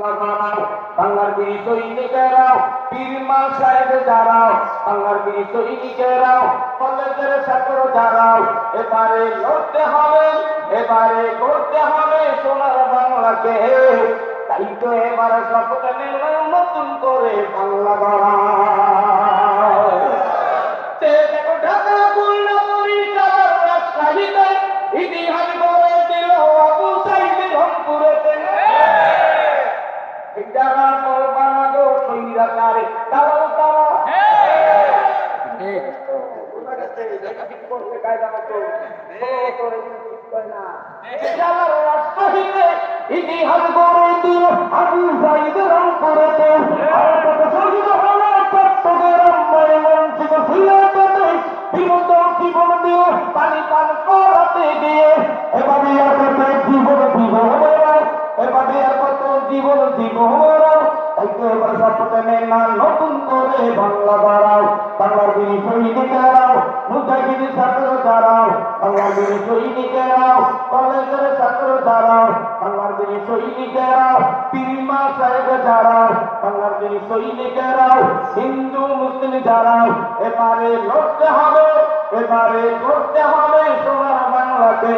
বাংলার বীর সৈনিকেরাও, পীর মা সাহেব যারাও, বাংলার বীর সৈনিকেরাও, কলেজের ছাত্র যারাও, এবারে লড়তে হবে, এবারে করতে হবে সোনার বাংলাকে। তাই তো এবার শপথ নিলাম নতুন করে বাংলা গড়া। দেখো ঢাকা খুলনা বরিশাল রাজশাহীতে ইতিহাস গড়ে দিল আবু সাইদ রংপুরেতে। যারা তোর বানাবো সৈরাচারে দালাল তারা ইতিহাস গড়ে দিল আবু সাইদ রংপুরেতে। জীবন দিয়ে পানি পান করাতে গিয়ে এভাবে আর কত জীবন দিব এভাবে আর কত জীবন দিব। তাই তো এবার শপথ নিলাম নতুন করে বাংলা গড়াও। বাংলার বীর সৈনিকেরাও, মুজাহিদ ছাত্র যারাও, বাংলার বীর সৈনিকেরাও, কলেজের ছাত্র যারাও, বাংলার বীর সৈনিকেরাও, পীর মা সাহেব যারাও, বাংলার বীর সৈনিকেরাও, হিন্দু মুসলিম যারাও, এবারে লড়তে হবে, এবারে করতে হবে সোনার বাংলাকে।